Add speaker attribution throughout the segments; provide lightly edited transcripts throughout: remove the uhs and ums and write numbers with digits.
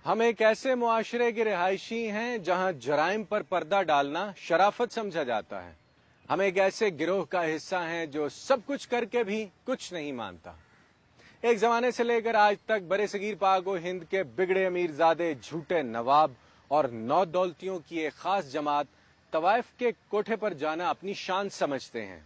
Speaker 1: ہم ایک ایسے معاشرے کے رہائشی ہیں جہاں جرائم پر پردہ ڈالنا شرافت سمجھا جاتا ہے۔ ہم ایک ایسے گروہ کا حصہ ہیں جو سب کچھ کر کے بھی کچھ نہیں مانتا۔ ایک زمانے سے لے کر آج تک برِ صغیر پاک و ہند کے بگڑے امیرزادے، جھوٹے نواب اور نو دولتیوں کی ایک خاص جماعت طوائف کے کوٹھے پر جانا اپنی شان سمجھتے ہیں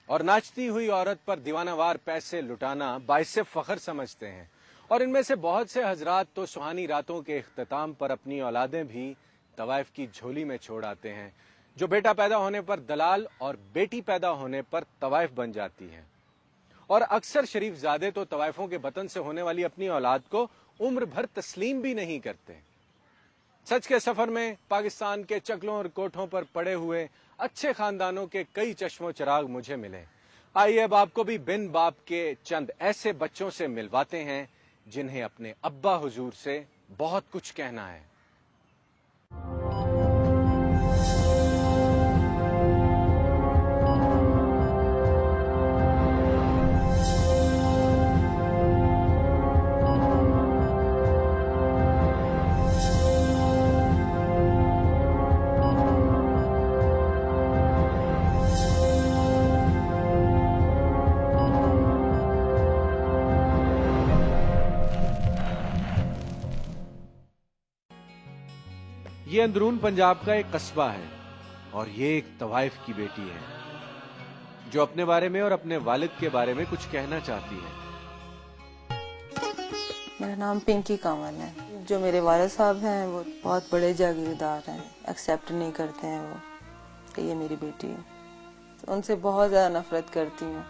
Speaker 1: اور ناچتی ہوئی عورت پر دیوانہ وار پیسے لٹانا باعث فخر سمجھتے ہیں، اور ان میں سے بہت سے حضرات تو سہانی راتوں کے اختتام پر اپنی اولادیں بھی طوائف کی جھولی میں چھوڑ آتے ہیں، جو بیٹا پیدا ہونے پر دلال اور بیٹی پیدا ہونے پر طوائف بن جاتی ہیں۔ اور اکثر شریف زادے تو طوائفوں کے بطن سے ہونے والی اپنی اولاد کو عمر بھر تسلیم بھی نہیں کرتے۔ سچ کے سفر میں پاکستان کے چکلوں اور کوٹھوں پر پڑے ہوئے اچھے خاندانوں کے کئی چشم و چراغ مجھے ملے۔ آئیے اب آپ کو بھی بن باپ کے چند ایسے بچوں سے ملواتے ہیں جنہیں اپنے ابا حضور سے بہت کچھ کہنا ہے۔ یہ اندرون پنجاب کا ایک قصبہ ہے اور یہ ایک طوائف کی بیٹی ہے جو اپنے بارے میں اور اپنے والد کے بارے میں کچھ کہنا چاہتی ہے۔
Speaker 2: میرا نام پنکی کامل ہے۔ جو میرے والد صاحب ہیں وہ بہت بڑے جاگیردار ہیں، ایکسیپٹ نہیں کرتے ہیں وہ کہ یہ میری بیٹی ہے۔ ان سے بہت زیادہ نفرت کرتی ہوں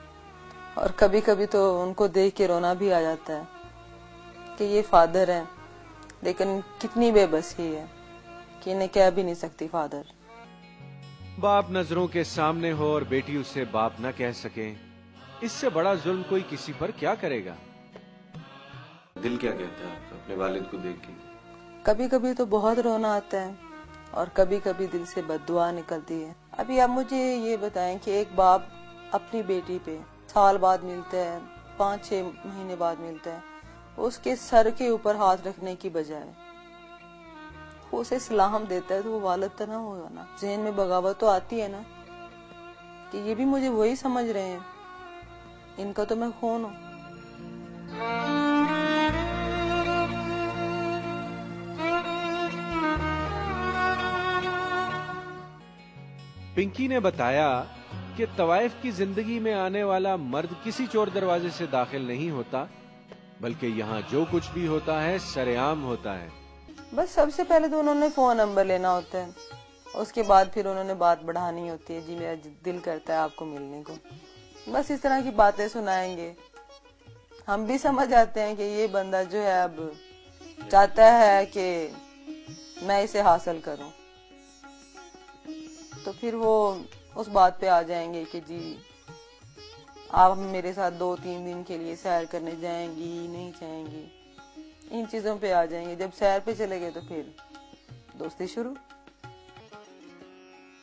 Speaker 2: اور کبھی کبھی تو ان کو دیکھ کے رونا بھی آ جاتا ہے کہ یہ فادر ہے لیکن کتنی بے بسی ہے کہ انہیں کہہ بھی نہیں سکتی فادر۔
Speaker 1: باپ نظروں کے سامنے ہو اور بیٹی اسے باپ نہ کہہ سکے، اس سے بڑا ظلم کوئی کسی پر کیا کرے گا؟
Speaker 3: دل کیا کہتا ہے اپنے والد کو دیکھ کے؟
Speaker 2: کبھی کبھی تو بہت رونا آتا ہے اور کبھی کبھی دل سے بد دعا نکلتی ہے۔ ابھی آپ مجھے یہ بتائیں کہ ایک باپ اپنی بیٹی پہ سال بعد ملتا ہے، 5-6 مہینے بعد ملتا ہے، اس کے سر کے اوپر ہاتھ رکھنے کی بجائے وہ اسے سلام دیتا ہے، تو وہ والد تو نہ ہوگا نا؟ ذہن میں بغاوت تو آتی ہے نا کہ یہ بھی مجھے وہی سمجھ رہے ہیں، ان کا تو میں خون ہوں۔
Speaker 1: پنکی نے بتایا کہ طوائف کی زندگی میں آنے والا مرد کسی چور دروازے سے داخل نہیں ہوتا، بلکہ یہاں جو کچھ بھی ہوتا ہے سر عام ہوتا ہے۔
Speaker 2: بس سب سے پہلے تو انہوں نے فون نمبر لینا ہوتا ہے، اس کے بعد پھر انہوں نے بات بڑھانی ہوتی ہے، جی میرا دل کرتا ہے آپ کو ملنے کو، بس اس طرح کی باتیں سنائیں گے۔ ہم بھی سمجھ آتے ہیں کہ یہ بندہ جو ہے اب چاہتا ہے کہ میں اسے حاصل کروں، تو پھر وہ اس بات پہ آ جائیں گے کہ جی آپ میرے ساتھ 2-3 دن کے لیے سیر کرنے جائیں گی نہیں جائیں گی، ان چیزوں پہ آ جائیں گے۔ جب سیر پہ چلے گئے تو پھر دوستی شروع۔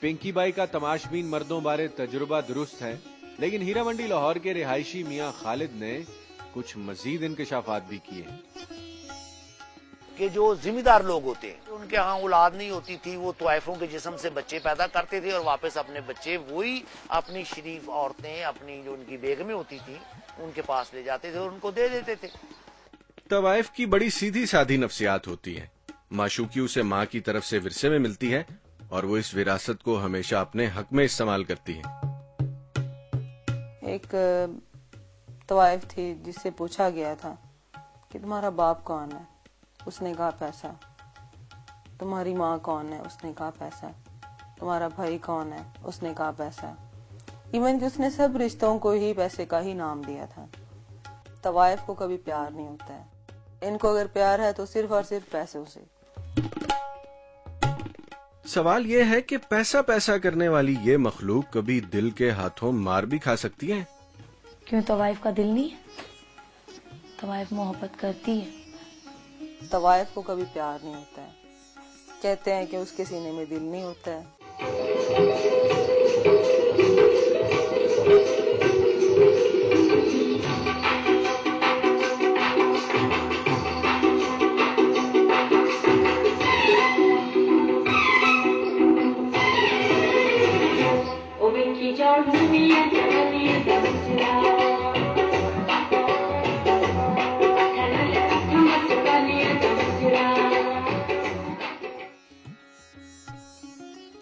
Speaker 1: پنکی بائی کا تماش بین مردوں بارے تجربہ درست ہے، لیکن ہیرا منڈی لاہور کے رہائشی میاں خالد نے کچھ مزید انکشافات بھی کیے
Speaker 4: کہ جو ذمہ دار لوگ ہوتے ہیں ان کے ہاں اولاد نہیں ہوتی تھی، وہ طوائفوں کے جسم سے بچے پیدا کرتے تھے اور واپس اپنے بچے وہی اپنی شریف عورتیں، اپنی جو ان کی بیگمیں ہوتی تھیں ان کے پاس لے جاتے تھے اور ان کو دے دیتے تھے۔
Speaker 1: طوائف کی بڑی سیدھی سادھی نفسیات ہوتی ہے۔ معشوقی اسے ماں کی طرف سے ورثے میں ملتی ہے اور وہ اس وراثت کو ہمیشہ اپنے حق میں استعمال کرتی ہے۔
Speaker 2: ایک طوائف تھی جس سے پوچھا گیا تھا کہ تمہارا باپ کون ہے؟ اس نے کہا پیسہ۔ تمہاری ماں کون ہے؟ اس نے کہا پیسہ۔ تمہارا بھائی کون ہے؟ اس نے کہا پیسہ۔ ایون کہ اس نے سب رشتوں کو ہی پیسے کا ہی نام دیا تھا۔ طوائف کو کبھی پیار نہیں ہوتا ہے، ان کو اگر پیار ہے تو صرف اور صرف پیسوں سے۔
Speaker 1: سوال یہ ہے کہ پیسہ پیسہ کرنے والی یہ مخلوق کبھی دل کے ہاتھوں مار بھی کھا سکتی ہے؟
Speaker 5: کیوں طوائف کا دل نہیں ہے؟ طوائف محبت کرتی ہے۔
Speaker 2: طوائف کو کبھی پیار نہیں ہوتا ہے، کہتے ہیں کہ اس کے سینے میں دل نہیں ہوتا ہے۔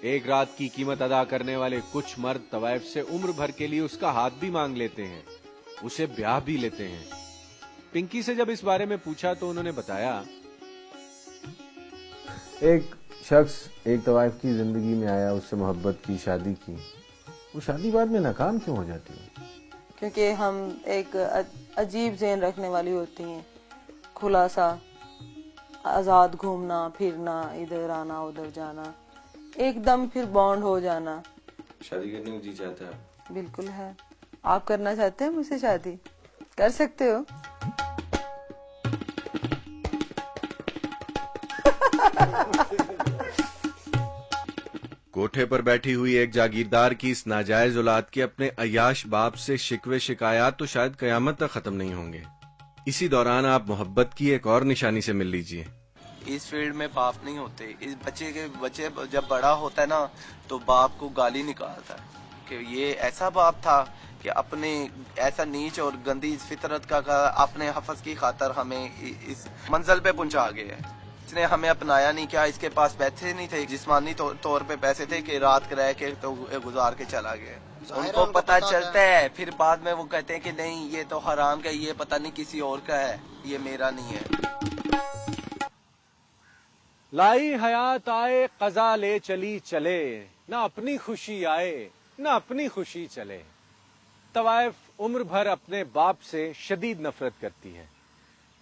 Speaker 1: ایک رات کی قیمت ادا کرنے والے کچھ مرد طوائف سے عمر بھر کے لیے اس کا ہاتھ بھی مانگ لیتے ہیں، اسے بیاہ بھی لیتے ہیں۔ پنکی سے جب اس بارے میں پوچھا تو انہوں نے بتایا،
Speaker 6: ایک شخص ایک طوائف کی زندگی میں آیا، اس سے محبت کی، شادی کی، وہ شادی بعد میں ناکام کیوں ہو جاتی ہے؟
Speaker 2: کیونکہ ہم ایک عجیب ذہن رکھنے والی ہوتی ہیں، کھلا سا، آزاد گھومنا پھرنا، ادھر آنا ادھر جانا، ایک دم پھر بانڈ ہو جانا۔
Speaker 3: شادی کرنے کو جی چاہتا ہے؟
Speaker 2: بالکل ہے۔ آپ کرنا چاہتے ہیں مجھ سے شادی؟ کر سکتے ہو۔
Speaker 1: کوٹھے پر بیٹھی ہوئی ایک جاگیردار کی اس ناجائز اولاد کے اپنے عیاش باپ سے شکوے شکایات تو شاید قیامت تک ختم نہیں ہوں گے۔ اسی دوران آپ محبت کی ایک اور نشانی سے مل لیجئے۔
Speaker 7: اس فیلڈ میں باپ نہیں ہوتے، اس بچے جب بڑا ہوتا ہے نا تو باپ کو گالی نکالتا ہے کہ یہ ایسا باپ تھا کہ اپنے ایسا نیچ اور گندی فطرت کا اپنے حفظ کی خاطر ہمیں اس منزل پہ پہنچا گیا ہے۔ اس نے ہمیں اپنایا نہیں، کیا اس کے پاس پیسے نہیں تھے، جسمانی طور پہ پیسے تھے کہ رات رہ کے تو گزار کے چلا گیا۔ ان کو پتہ چلتا ہے، پھر بعد میں وہ کہتے ہیں کہ نہیں یہ تو حرام کا، یہ پتہ نہیں کسی اور کا ہے، یہ میرا نہیں ہے۔
Speaker 1: لائی حیات آئے قضا لے چلی چلے، نہ اپنی خوشی آئے نہ اپنی خوشی چلے۔ طوائف عمر بھر اپنے باپ سے شدید نفرت کرتی ہے،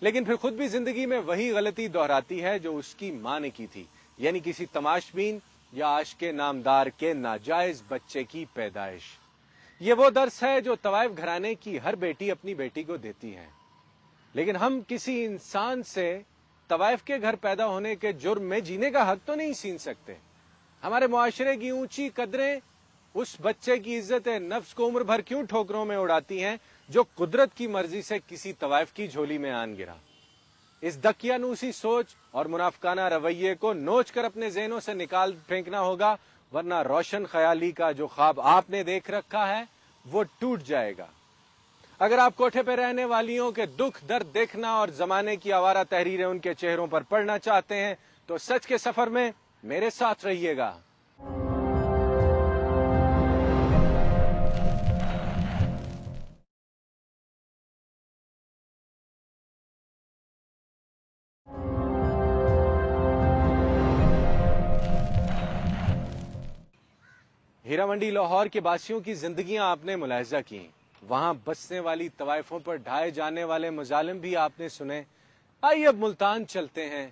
Speaker 1: لیکن پھر خود بھی زندگی میں وہی غلطی دہراتی ہے جو اس کی ماں نے کی تھی، یعنی کسی تماش بین یا عاشق نامدار کے ناجائز بچے کی پیدائش۔ یہ وہ درس ہے جو طوائف گھرانے کی ہر بیٹی اپنی بیٹی کو دیتی ہے، لیکن ہم کسی انسان سے طوائف کے گھر پیدا ہونے کے جرم میں جینے کا حق تو نہیں چھین سکتے۔ ہمارے معاشرے کی اونچی قدریں اس بچے کی عزت نفس کو عمر بھر کیوں ٹھوکروں میں اڑاتی ہیں جو قدرت کی مرضی سے کسی طوائف کی جھولی میں آن گرا؟ اس دقیانوسی سوچ اور منافقانہ رویے کو نوچ کر اپنے ذہنوں سے نکال پھینکنا ہوگا، ورنہ روشن خیالی کا جو خواب آپ نے دیکھ رکھا ہے وہ ٹوٹ جائے گا۔ اگر آپ کوٹھے پہ رہنے والیوں کے دکھ درد دیکھنا اور زمانے کی آوارہ تحریریں ان کے چہروں پر پڑھنا چاہتے ہیں تو سچ کے سفر میں میرے ساتھ رہیے گا۔ ہیرا منڈی لاہور کے باسیوں کی زندگیاں آپ نے ملاحظہ کی، وہاں بسنے والی طوائفوں پر ڈھائے جانے والے مظالم بھی آپ نے سنے۔ آئیے اب ملتان چلتے ہیں،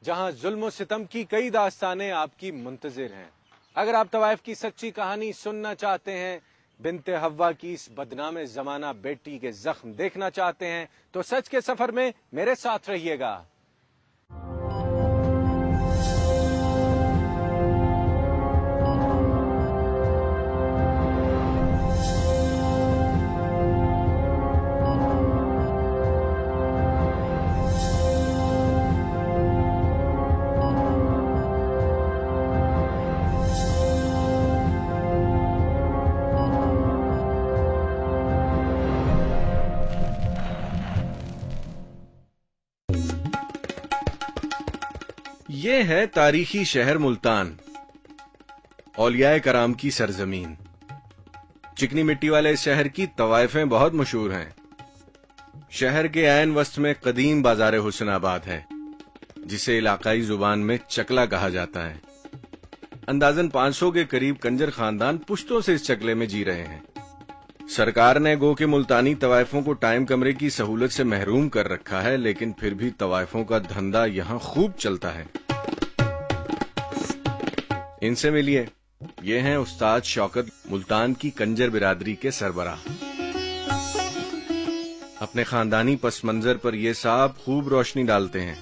Speaker 1: جہاں ظلم و ستم کی کئی داستانیں آپ کی منتظر ہیں۔ اگر آپ طوائف کی سچی کہانی سننا چاہتے ہیں، بنت حوا کی اس بدنام زمانہ بیٹی کے زخم دیکھنا چاہتے ہیں تو سچ کے سفر میں میرے ساتھ رہیے گا۔ یہ ہے تاریخی شہر ملتان، اولیاء کرام کی سرزمین۔ چکنی مٹی والے اس شہر کی طوائفیں بہت مشہور ہیں۔ شہر کے عین وسط میں قدیم بازار حسن آباد ہے، جسے علاقائی زبان میں چکلا کہا جاتا ہے۔ اندازاً 500 کے قریب کنجر خاندان پشتوں سے اس چکلے میں جی رہے ہیں۔ سرکار نے گو کہ ملتانی طوائفوں کو ٹائم کمرے کی سہولت سے محروم کر رکھا ہے، لیکن پھر بھی طوائفوں کا دھندا یہاں خوب چلتا ہے۔ ان سے ملیے، یہ ہیں استاد شوکت، ملتان کی کنجر برادری کے سربراہ۔ اپنے خاندانی پس منظر پر یہ صاحب خوب روشنی ڈالتے ہیں۔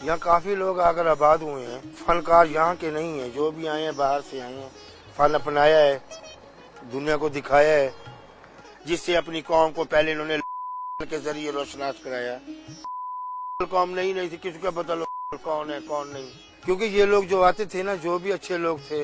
Speaker 8: یہاں کافی لوگ آ کر آباد ہوئے ہیں، فنکار یہاں کے نہیں ہیں، جو بھی آئے ہیں باہر سے آئے ہیں، فن اپنایا ہے، دنیا کو دکھایا ہے، جس سے اپنی قوم کو پہلے انہوں نے کے ذریعے روشناس کرایا۔ قوم نہیں تھی، کسی کا پتہ کون ہے کون نہیں، کیونکہ یہ لوگ جو آتے تھے نا، جو بھی اچھے لوگ تھے